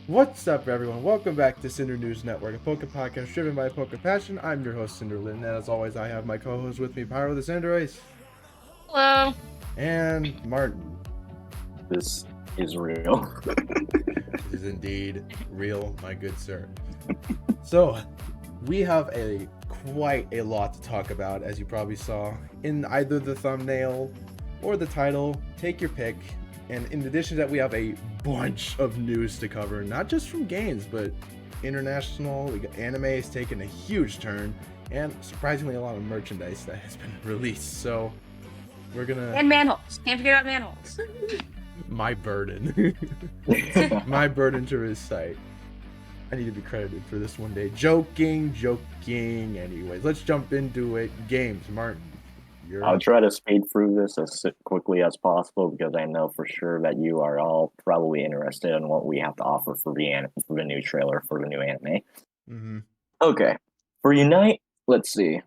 What's up, everyone? Welcome back to Cinder News Network, a Poke podcast driven by Poke Passion. I'm your host, Cinder Lynn, and as always, I have my co-host with me, Pyro the Cinder Ace. Hello. And Martyn. This is real. This is indeed real, my good sir. So, we have quite a lot to talk about, as you probably saw in either the thumbnail or the title. Take your pick. And in addition to that, we have a bunch of news to cover, not just from games, but international. We got anime is taking a huge turn, and surprisingly, a lot of merchandise that has been released. So we're gonna And manholes. Can't forget about manholes. my burden, my burden to recite. I need to be credited for this one day. Joking. Anyways, let's jump into it. Games, Martyn. I'll try to speed through this as quickly as possible because I know for sure that you are all probably interested in what we have to offer for the new trailer for the new anime. Mm-hmm. Okay, for Unite, let's see.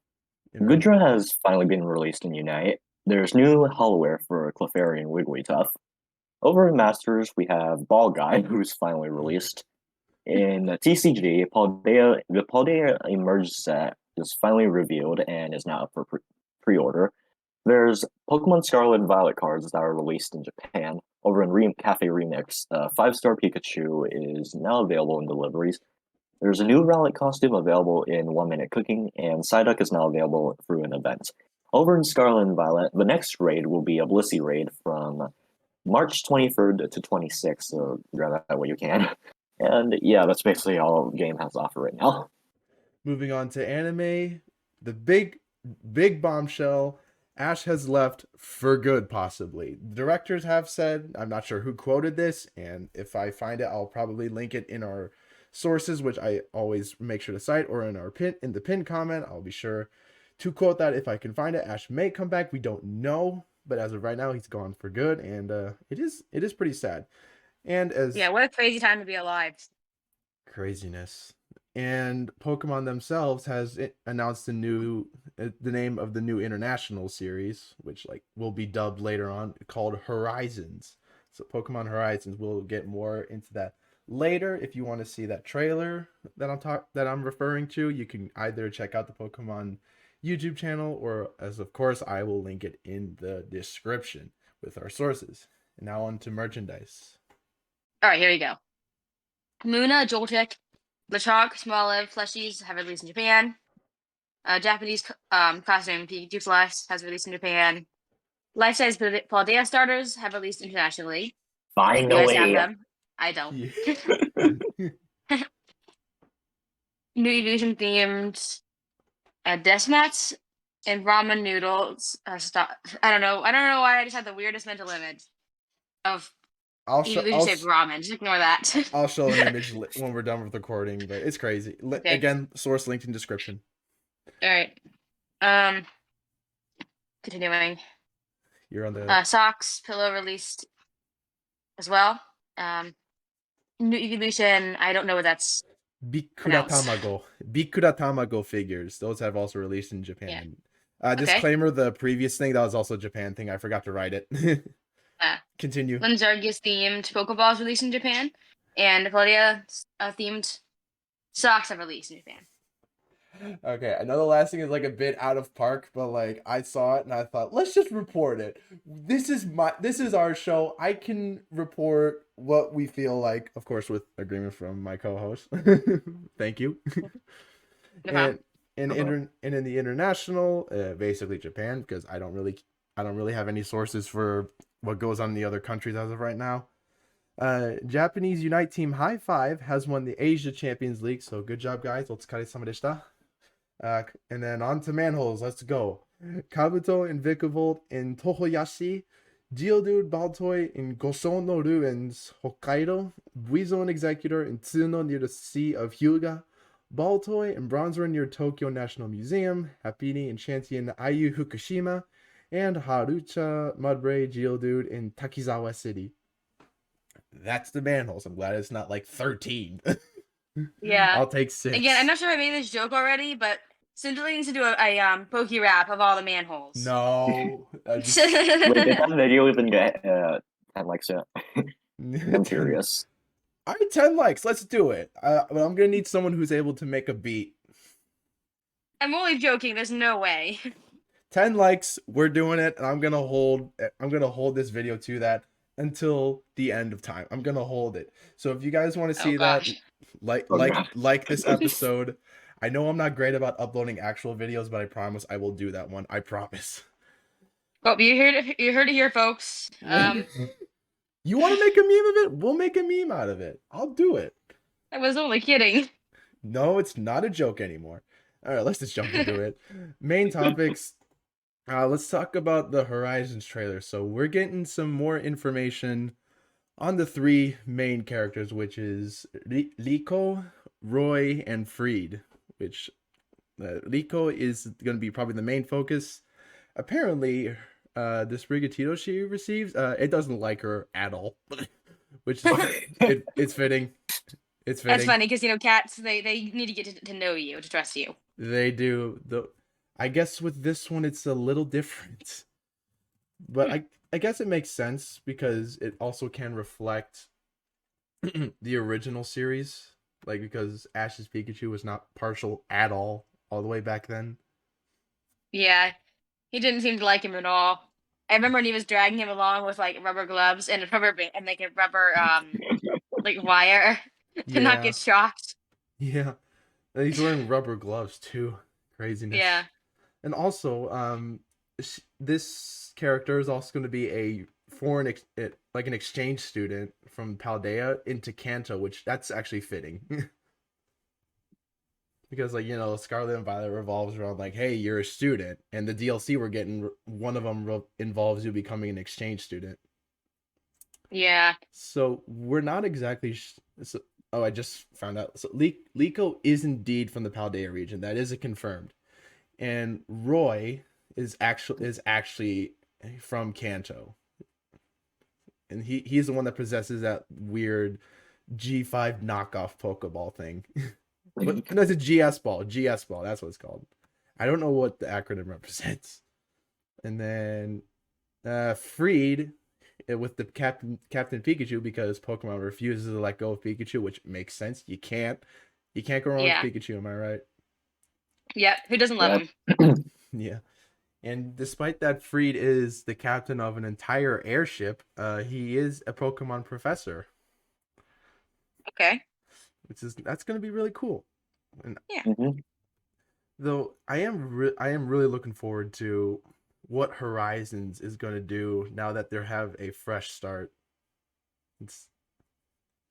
Gudra has finally been released in Unite. There's new holowear for Clefairy and Wigglytuff. Over in Masters, we have Ball Guy, who's finally released. In TCG, the Paldea Emerge set is finally revealed and is now up for pre-order. There's Pokemon Scarlet and Violet cards that are released in Japan. Over in Cafe Remix, 5-star Pikachu is now available in deliveries. There's a new Rowlet costume available in 1 Minute Cooking, and Psyduck is now available through an event. Over in Scarlet and Violet, the next raid will be a Blissey raid from March 23rd to 26th, so grab that way you can. And yeah, that's basically all the game has to offer right now. Moving on to anime, the big bombshell, Ash has left for good, possibly. The directors have said, I'm not sure who quoted this, and if I find it, I'll probably link it in our sources, which I always make sure to cite, or in the pinned comment. I'll be sure to quote that if I can find it. Ash may come back, we don't know, but as of right now, he's gone for good, and it is pretty sad. And what a crazy time to be alive. Craziness. And Pokemon themselves has announced the name of the new international series, which will be dubbed later on, called Horizons. So Pokemon Horizons, we'll get more into that later. If you want to see that trailer that I'm referring to, you can either check out the Pokemon YouTube channel, or as of course I will link it in the description with our sources. And now on to merchandise. All right, here we go. Muna, Joltik, Lechonk, Smoliv, Fleshies have released in Japan. Japanese costume Pikachu Flesh has released in Japan. Life-size Paldea starters have released internationally. Finally. You guys have them. I don't. Yeah. New Evolution themed desk mats and ramen noodles. I don't know why I just had the weirdest mental image of ramen. Just ignore that. I'll show an image when we're done with recording, but it's crazy. Okay. Again, source linked in description. All right. Continuing. You're on the socks pillow released as well. New Evolution. I don't know what that's. Bikura Tamago figures. Those have also released in Japan. Yeah. Disclaimer: the previous thing that was also a Japan thing. I forgot to write it. Continue. Lanzargius themed Pokeballs released in Japan, and Paldea themed socks have released in Japan. Okay, I know the last thing is a bit out of park, but I saw it and I thought, let's just report it. This is our show. I can report what we feel like, of course, with agreement from my co-host. Thank you. And in the international, basically Japan, because I don't really have any sources for what goes on in the other countries as of right now. Japanese Unite Team High Five has won the Asia Champions League, so good job, guys. Otsukare-sama deshita. And then on to manholes. Let's go. Kabuto and Vikavolt in Tohoyashi, Geodude Baltoy in Goshon no Ruins, Hokkaido, Buizo and Executor in Tsuno near the Sea of Hyuga, Baltoy and Bronzor near Tokyo National Museum, Happiny and Shanty in Ayu Fukushima, and Harucha Mudbray Geodude in Takizawa City. That's the manholes. I'm glad it's not 13. Yeah. I'll take 6. Again, I'm not sure if I made this joke already, but Cinder needs to do a Poke Rap of all the manholes. No. Wait, did that video even get 10 likes yet? I'm curious. All right, 10 likes. Let's do it. But I'm gonna need someone who's able to make a beat. I'm only joking. There's no way. 10 likes. We're doing it, and I'm gonna hold this video to that until the end of time. I'm gonna hold it. So if you guys want to Oh see that, gosh. Oh, God. like this episode. I know I'm not great about uploading actual videos, but I promise I will do that one. I promise. Well, you heard it here, folks. You want to make a meme of it? We'll make a meme out of it. I'll do it. I was only kidding. No, it's not a joke anymore. All right, let's just jump into it. Main topics. Let's talk about the Horizons trailer. So we're getting some more information on the three main characters, which is Liko, Roy, and Freed. Which Liko is going to be probably the main focus. Apparently, this Brigatito she receives, it doesn't like her at all, which is it's fitting. It's fitting. That's funny because cats they need to get to know you, to trust you. They do. I guess with this one it's a little different, but I guess it makes sense because it also can reflect the original series, like because Ash's Pikachu was not partial at all the way back then. Yeah, he didn't seem to like him at all. I remember when he was dragging him along with like rubber gloves and a rubber and like a rubber like wire to not Yeah, get shocked. yeah. And he's wearing rubber gloves too. Craziness. Yeah. And also, this character is also going to be a foreign, like an exchange student from Paldea into Kanto, which that's actually fitting. Because, like, Scarlet and Violet revolves around, like, hey, you're a student. And the DLC we're getting, one of them involves you becoming an exchange student. Yeah. So, we're not exactly... oh, I just found out. So, Liko is indeed from the Paldea region. That is confirmed. And Roy is actually from Kanto. And he's the one that possesses that weird G5 knockoff Pokeball thing. But no, it's a GS ball. GS ball, that's what it's called. I don't know what the acronym represents. And then Freed with the Captain Pikachu, because Pokemon refuses to let go of Pikachu, which makes sense. You can't go wrong with Pikachu, am I right? Yeah, who doesn't love him? Yeah. And despite that Freed is the captain of an entire airship, he is a Pokemon professor. Okay. That's going to be really cool. And yeah. Though I am really looking forward to what Horizons is going to do now that they have a fresh start.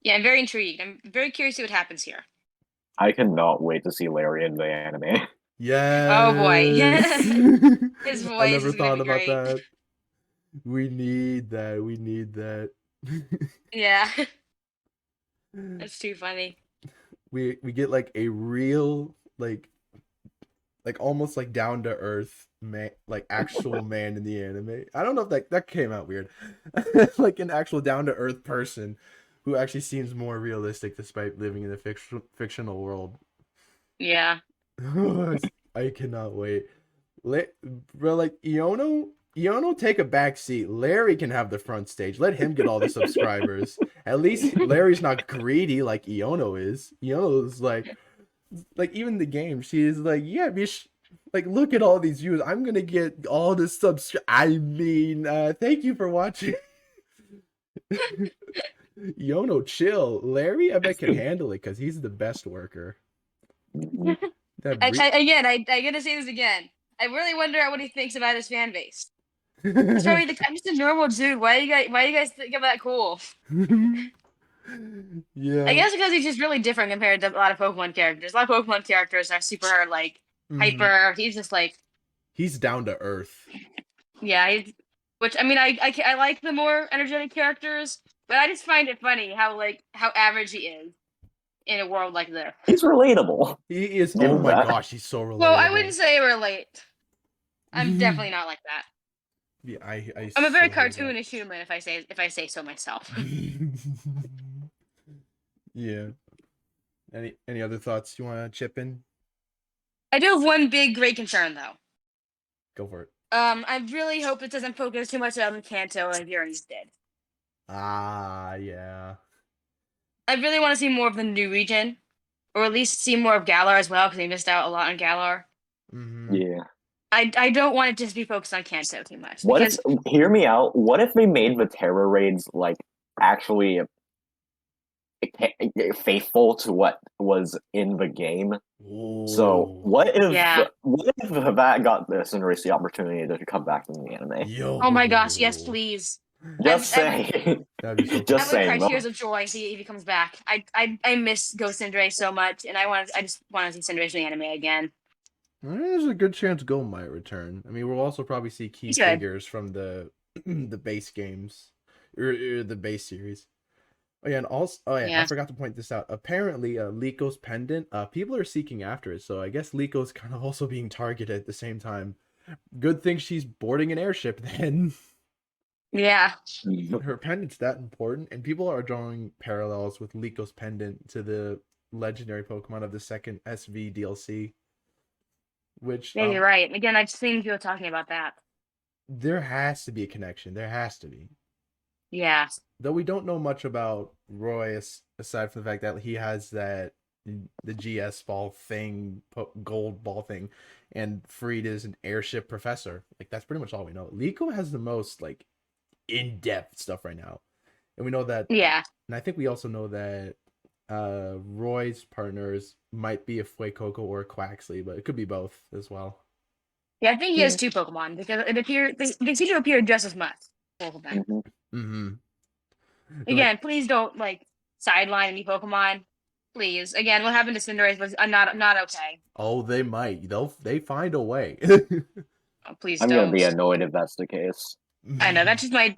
Yeah, I'm very intrigued. I'm very curious to see what happens here. I cannot wait to see Larry in the anime. Yeah. Oh boy. His voice. I never is gonna thought be about great. that. We need that. Yeah. That's too funny. We get like a real like almost like down to earth man, like actual man in the anime. I don't know if that came out weird. Like an actual down to earth person who actually seems more realistic despite living in a fictional world. Yeah. I cannot wait. Bro, like Iono take a back seat. Larry can have the front stage. Let him get all the subscribers. At least Larry's not greedy like Iono is. Iono's like even the game, she is like, yeah, like look at all these views. I'm gonna get all the I mean, thank you for watching. Iono, chill. Larry, I bet can handle it because he's the best worker. I gotta say this again. I really wonder what he thinks about his fan base. It's probably I'm just a normal dude. Why do you guys think I'm that cool? Yeah. I guess because he's just really different compared to a lot of Pokemon characters. A lot of Pokemon characters are super like hyper. He's just like he's down to earth. Yeah, which I mean I like the more energetic characters, but I just find it funny how average he is in a world like this. He's relatable. He is. Oh my gosh, he's so relatable. Well, I wouldn't say relate. I'm definitely not like that. Yeah, I'm a very cartoonish human if I say so myself. Yeah. Any other thoughts you want to chip in? I do have one big great concern though. Go for it. I really hope it doesn't focus too much on Kanto and Yuri's dead. Ah, yeah. I really want to see more of the new region, or at least see more of Galar as well, because they missed out a lot on Galar. Mm-hmm. Yeah. I don't want it to just be focused on Kanto too much. What Because if, hear me out, what if they made the Terra raids, like, actually faithful to what was in the game? So, Ooh. what if Yeah. that got the Cinderace the opportunity to come back in the anime? Yo. Oh my gosh, yes, please. Just I saying. That'd be so cool. Just I would cry saying, though. tears of joy if he comes back. I miss Ghost Cinderace so much, and I just want to see Cinderace in the anime again. There's a good chance Go might return. I mean, we'll also probably see key He should. figures from the the base games or the base series. Oh yeah, and also, I Yeah. forgot to point this out. Apparently, Lico's pendant, people are seeking after it. So I guess Lico's kind of also being targeted at the same time. Good thing she's boarding an airship then. Yeah. Her pendant's that important, and people are drawing parallels with Lico's pendant to the legendary Pokemon of the second SV DLC. Which Yeah, you're right. Again, I've seen people talking about that. there has to be a connection. There has to be. Yeah. Though we don't know much about Roy aside from the fact that he has the GS ball thing, gold ball thing, and Freed is an airship professor. Like that's pretty much all we know. Liko has the most like in-depth stuff right now. And we know that Yeah. and I think we also know that Roy's partners might be a Fuecoco or a Quaxley, but it could be both as well. Yeah, I think he has two Pokemon because they seem to appear just as much. Both of them. Mm-hmm. Again, please don't like sideline any Pokemon. Please. Again, what happened to Cinderace was not okay. Oh, they might. They find a way. Oh, please I'm don't. gonna be annoyed if that's the case. I know that's just one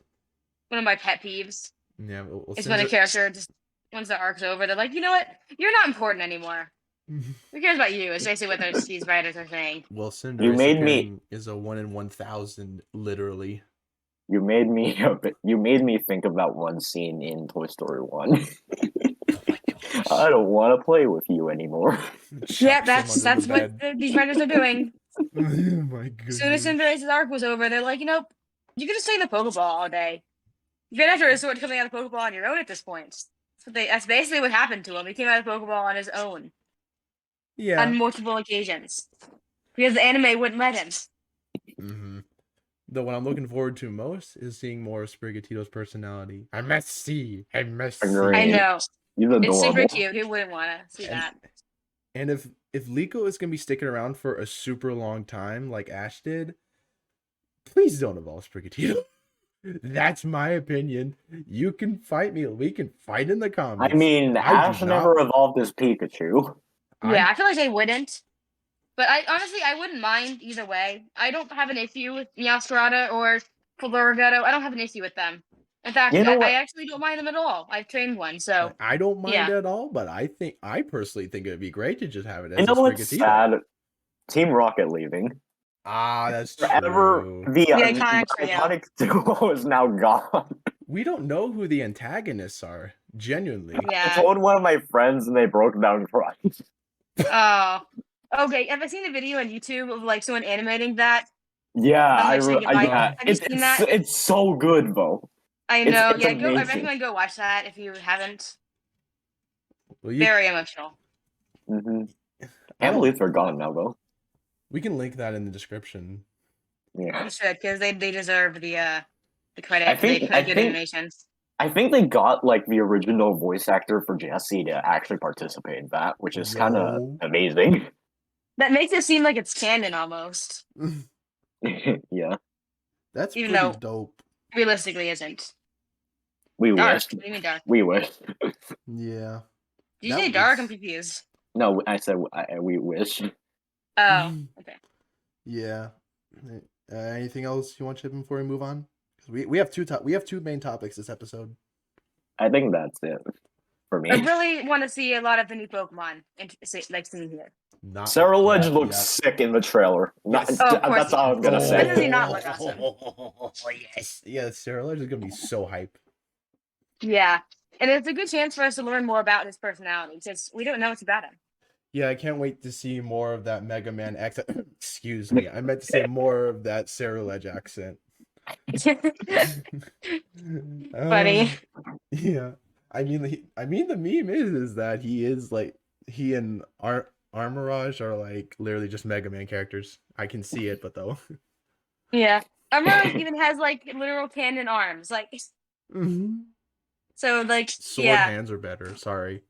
of my pet peeves. Yeah, well, Is when a character just once the arc's over, they're like, you know what? You're not important anymore. Who cares about you? It's basically what these writers are saying. Well, Cinder is a 1 in 1,000, literally. You made me think of that one scene in Toy Story 1. I don't want to play with you anymore. Yeah, that's what these writers are doing. Oh my goodness. As soon as Cinderace's arc was over, they're like, you know, you could just stay in the Pokeball all day. You're gonna have to resort to coming out of Pokeball on your own at this point. That's basically what happened to him. He came out of Pokeball on his own. Yeah. On multiple occasions. Because the anime wouldn't let him. Mm-hmm. Though what I'm looking forward to most is seeing more of Sprigatito's personality. I must see. I know. He's adorable. It's super cute. Who wouldn't want to see that? And if Liko is gonna be sticking around for a super long time, like Ash did, please don't evolve Sprigatito. That's my opinion. You can fight me. We can fight in the comments. I mean, Ash never evolved his Pikachu. Yeah, I feel like they wouldn't. But I wouldn't mind either way. I don't have an issue with Meowscarada or Floragato. I don't have an issue with them. In fact, I actually don't mind them at all. I've trained one, so I don't mind at all. But I personally think it'd be great to just have it as you know a what's Sprigatito. sad? Team Rocket leaving. Ah, that's forever. True. The iconic duo is now gone. We don't know who the antagonists are. Genuinely. Yeah. I told one of my friends, and they broke down crying. Oh. Okay, have I seen a video on YouTube of like someone animating that? Yeah, have you seen that? It's so good though. I know. It's I recommend go watch that if you haven't. Very emotional. Mm-hmm. Can't believe they're gone now though. We can link that in the description. Yeah, you should because they deserve the credit. I think good animations. I think they got like the original voice actor for Jessie to actually participate in that, which is kind of amazing. That makes it seem like it's canon almost. Yeah. That's even pretty though dope. Realistically isn't. We dark. wish. What do you mean dark? We wish. Yeah. Did you say dark? I'm confused. No, I said we wish. Oh, okay. Yeah. Anything else you want to chip in before we move on? We have two main topics this episode. I think that's it for me. I really want to see a lot of the new Pokemon like seen here. Cerulege looks sick in the trailer. That's all I was gonna say. When does he not look awesome? Oh yes. Yeah, Cerulege is gonna be so hype. Yeah. And it's a good chance for us to learn more about his personality since we don't know much about him. Yeah, I can't wait to see more of that Mega Man accent. Excuse me. I meant to say more of that Cerulege accent. Funny. Yeah. the meme is that he is like he and Armorage are like literally just Mega Man characters. I can see it, but though. Yeah. Armor even has like literal cannon arms. Like Mhm. so like Sword yeah. hands are better. Sorry.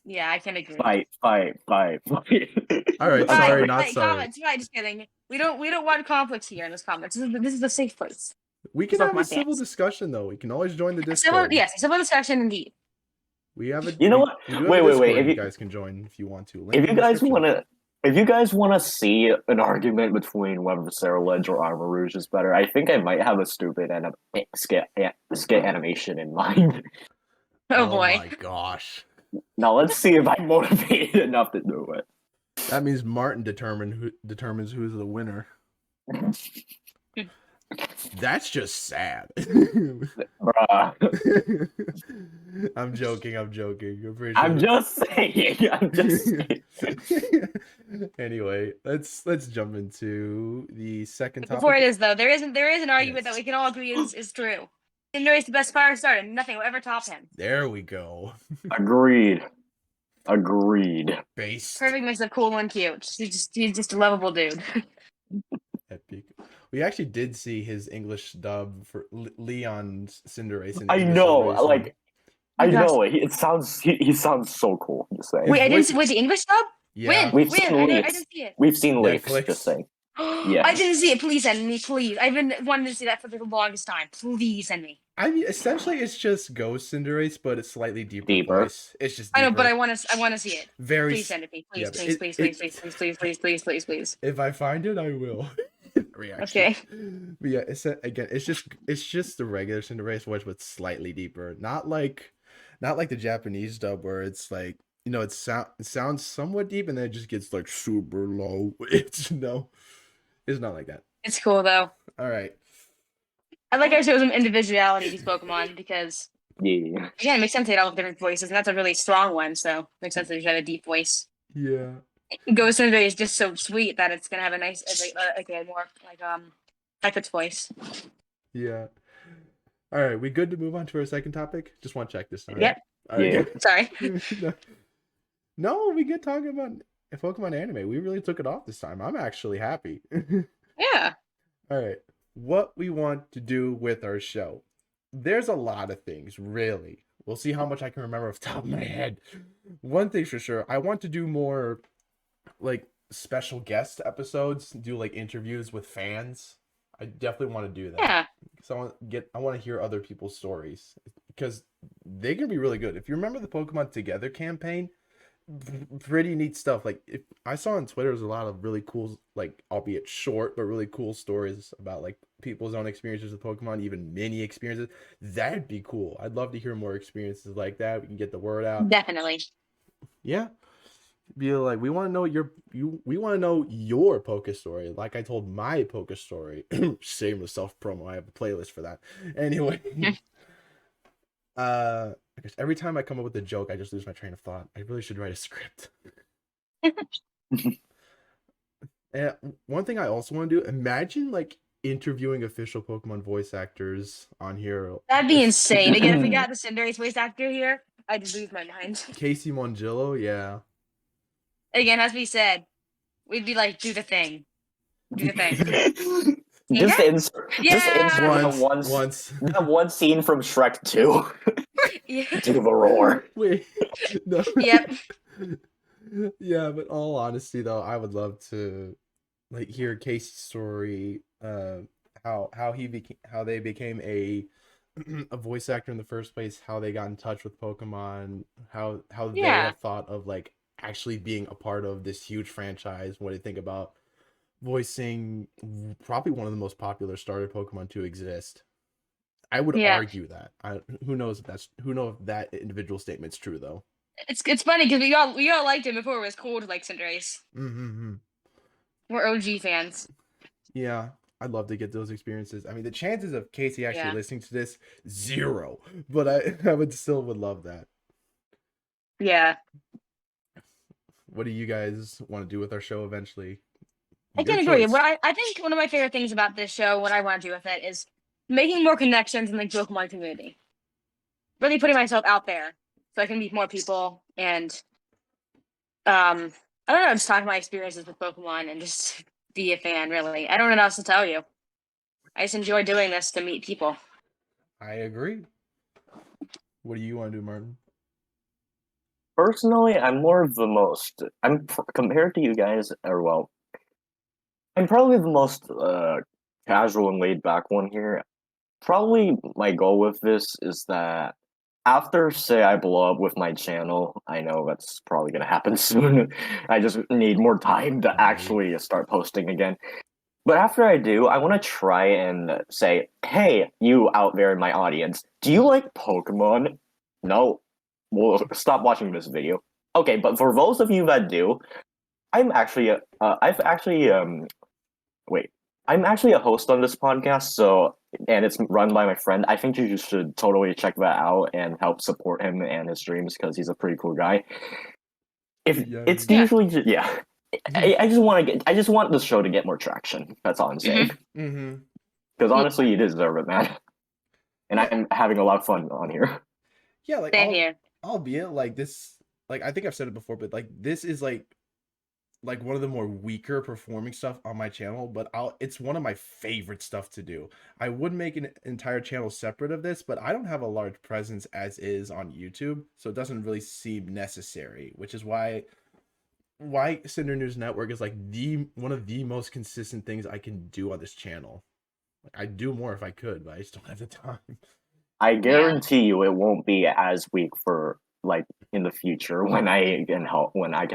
Yeah, I can agree. Fight. All right, Fine, sorry, not fine, sorry. comments, fine, just kidding. We don't want conflicts here in this comments. This is a safe place. We can have a Pokemon civil fans. discussion though. We can always join the Civil, Discord. yes, civil discussion indeed. We have a You know what? we do have a Wait. Discord If you you guys can join if you want to. Link if in you the guys description. want to. If you guys want to see an argument between whether Ledge or Armor Rouge is better, I think I might have a stupid skit animation in mind. Oh boy. My gosh. Now let's see if I'm motivated enough to do it. That means Martyn determines who's the winner. That's just sad. Bruh. I'm joking. I'm pretty I'm sure. just saying. Anyway, let's jump into the second topic. Before it is though, there is an argument Yes. that we can all agree is true. Cinder is the best fire starter, and nothing will ever top him. There we go. Agreed. Based. Perfect mix of cool and cute. He's just a lovable dude. Epic. We actually did see his English dub for Leon's Cinderace. I know, like, I know it. He sounds so cool. Just saying. Wait, I didn't see. Wait, the English dub? Yeah. We've When? seen I leaks. didn't see it. We've seen leaks. Netflix. Just saying. Yeah. I didn't see it. Please send me, please. I've been wanting to see that for the longest time. Please send me. I mean, essentially, it's just Ghost Cinderace, but it's slightly deeper. Voice. It's just. I know, deeper. but I want to see it. Very. Please send it me. Please, yeah, please, please, please, please, please, please, please, please, please, please. If I find it, I will. Reaction. Okay. But yeah, it's just the regular Cinderace voice, but slightly deeper. Not like the Japanese dub where it's like, you know, it sounds somewhat deep and then it just gets like super low. It's not like that. It's cool though. All right. I like how it shows some individuality these Pokemon because Yeah. again, it makes sense they all have different voices, and that's a really strong one. So it makes sense that you have a deep voice. Yeah. Ghost Cinder is just so sweet that it's gonna have a nice, like a more like high-pitched voice. Yeah. All right, we good to move on to our second topic? Just want to check this. Yep. All right. Yeah. Sorry. No, we good talking about Pokemon anime. We really took it off this time. I'm actually happy. Yeah. All right. What we want to do with our show. There's a lot of things, really. We'll see how much I can remember off the top of my head. One thing's for sure, I want to do more like special guest episodes, do like interviews with fans. I definitely want to do that. Yeah. So I want to hear other people's stories because they can be really good. If you remember the Pokemon Together campaign, pretty neat stuff. Like if I saw on Twitter, there's a lot of really cool, like albeit short, but really cool stories about like people's own experiences with Pokemon, even mini experiences. That'd be cool. I'd love to hear more experiences like that. We can get the word out. Definitely. Yeah. Be like, we want to know we want to know your Poke story. Like I told my Poke story. Shameless self promo. I have a playlist for that. Anyway. I guess every time I come up with a joke, I just lose my train of thought. I really should write a script. And one thing I also want to do, imagine like interviewing official Pokemon voice actors on here. That'd be insane. Again, if we got the Cinderace voice actor here, I'd just lose my mind. Casey Mongillo, yeah. Again, as we said, we'd be like, do the thing. Do the thing. Just insert Once. that one scene from Shrek 2. Yeah. Do the roar. Wait. No. Yep. Yeah, but all honesty though, I would love to like hear Casey's story, how they became a voice actor in the first place, how they got in touch with Pokemon, how they have thought of like actually being a part of this huge franchise, what do you think about voicing probably one of the most popular starter Pokemon to exist. I would argue that. Who knows if that individual statement's true though. It's funny because we all liked him before it was cool to like Cinderace. We're OG fans. Yeah, I'd love to get those experiences. I mean, the chances of Casey actually listening to this, 0. But I would love that. Yeah. What do you guys want to do with our show eventually? I can agree. What I think one of my favorite things about this show, what I want to do with it, is making more connections in the Pokemon community. really putting myself out there so I can meet more people and I don't know, just talk my experiences with Pokemon and just be a fan. Really, I don't know what else to tell you. I just enjoy doing this to meet people. I agree. What do you want to do, Martyn? Personally, I'm more of the most. Compared to you guys, or well, I'm probably the most casual and laid back one here. Probably my goal with this is that after, say, I blow up with my channel, I know that's probably gonna happen soon. I just need more time to actually start posting again. But after I do, I want to try and say, hey, you out there in my audience, do you like Pokemon? No. Well, stop watching this video. Okay, but for those of you that do, I've actually, wait, I'm actually a host on this podcast, and it's run by my friend. I think you should totally check that out and help support him and his dreams because he's a pretty cool guy. It's Yeah. usually just, yeah. I just want the show to get more traction. That's all I'm saying. Mm-hmm. Because honestly, you deserve it, man. And I'm having a lot of fun on here. Yeah, like Same here. albeit like this, like I think I've said it before, but like this is like one of the more weaker performing stuff on my channel, but it's one of my favorite stuff to do. I would make an entire channel separate of this, but I don't have a large presence as is on YouTube, so it doesn't really seem necessary, which is why Cinder News Network is like one of the most consistent things I can do on this channel. Like, I'd do more if I could, but I just don't have the time. I guarantee you it won't be as weak for like in the future when I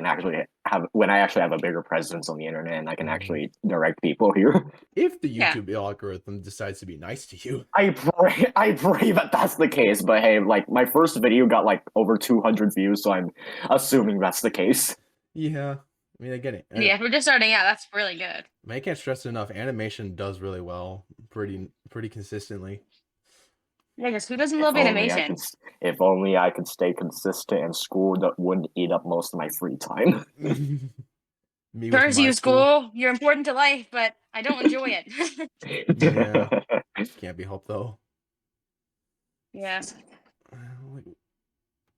actually have a bigger presence on the internet and I can actually direct people here. If the YouTube algorithm decides to be nice to you. I pray that that's the case, but hey, like my first video got like over 200 views, so I'm assuming that's the case. Yeah. I mean, I get it. Yeah, if we're just starting out, that's really good. I can't stress it enough. Animation does really well, pretty consistently. Yeah, because who doesn't love animation? If only I could stay consistent and school that wouldn't eat up most of my free time. Me Curse you, school. You're important to life, but I don't enjoy it. Yeah. Can't be helped though. Yeah.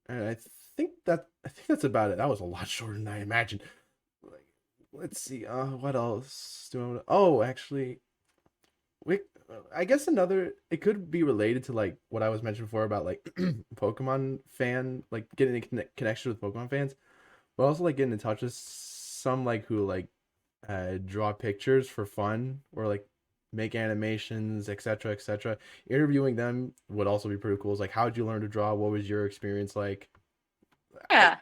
I think that's about it. That was a lot shorter than I imagined. Like, let's see. What else do I want to... Oh, actually, I guess it could be related to like what I was mentioning before about like Pokemon fan, like getting a connection with Pokemon fans, but also like getting in touch with some like who like draw pictures for fun or like make animations, etc., etc. Interviewing them would also be pretty cool. It's like, how did you learn to draw? What was your experience like? Yeah.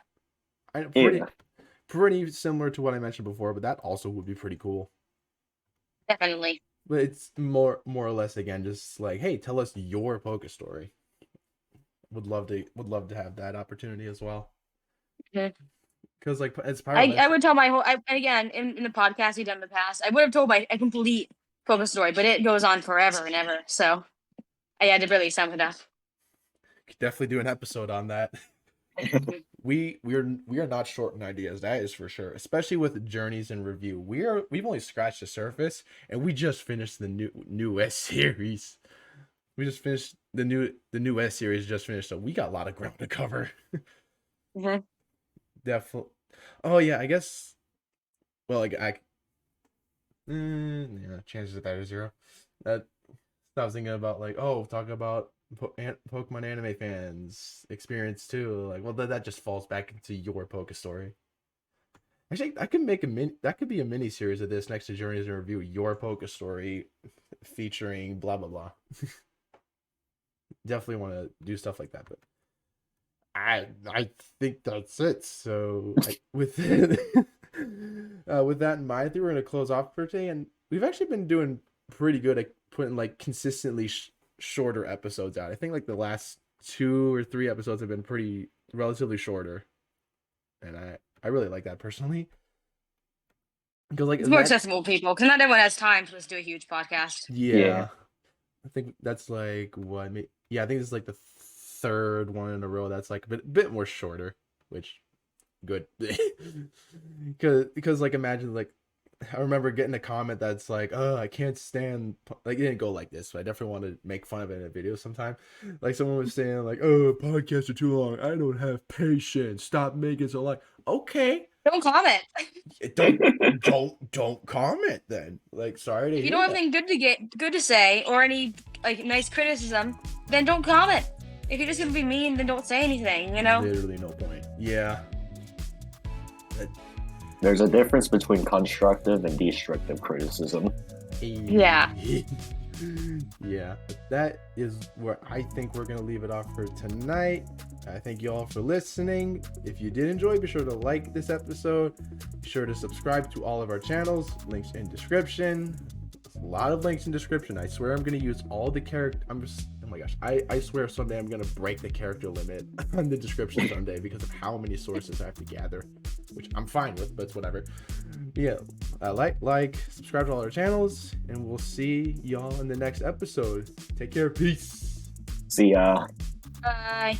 Pretty similar to what I mentioned before, but that also would be pretty cool. Definitely. But it's more or less again just like, hey, tell us your Poke story. Would love to have that opportunity as well. Because like as Pyro, I would tell my whole again in the podcast we've done in the past, I would have told a complete Poke story, but it goes on forever and ever. So I had to really sum it up. Could definitely do an episode on that. we are not short on ideas, that is for sure, especially with journeys and review. We've only scratched the surface, and we just finished the new S series. We just finished the new S series just finished, so we got a lot of ground to cover. Definitely. Oh yeah, I guess. Well, like yeah, chances of that are zero. That I was thinking about like, talk about Pokemon anime fans experience too. Like, well, that just falls back into your Poke story. Actually, I could make that could be a mini series of this next to Journeys and Review, your Poke story featuring blah blah blah. Definitely want to do stuff like that, but I think that's it. So with that in mind, I think we're gonna close off for today, and we've actually been doing pretty good at putting like consistently shorter episodes out. I think like the last 2 or 3 episodes have been pretty relatively shorter, and I really like that personally. Because like it's more accessible to people, because not everyone has time to just do a huge podcast. Yeah. I think that's like what I think this is like the 3rd one in a row that's like a bit more shorter, which good. Because like imagine like I remember getting a comment that's like, "Oh, I can't stand." Like, it didn't go like this, but I definitely want to make fun of it in a video sometime. Like, someone was saying, like, "Oh, podcasts are too long. I don't have patience. Stop making it so long." Okay, Don't comment. don't comment then. Like, sorry to If you hear don't have that. anything good to say or any like nice criticism, then don't comment. If you're just gonna be mean, then don't say anything. You know. Literally no point. Yeah. There's a difference between constructive and destructive criticism. Yeah. Yeah, but that is where I think we're gonna leave it off for tonight. I thank you all for listening. If you did enjoy, be sure to like this episode. Be sure to subscribe to all of our channels. Links in description. A lot of links in description. I swear I'm gonna use all the character. Oh my gosh. I swear someday I'm gonna break the character limit on the description someday because of how many sources I have to gather, which I'm fine with, but it's whatever. Yeah, like, subscribe to all our channels, and we'll see y'all in the next episode. Take care. Peace. See ya. Bye.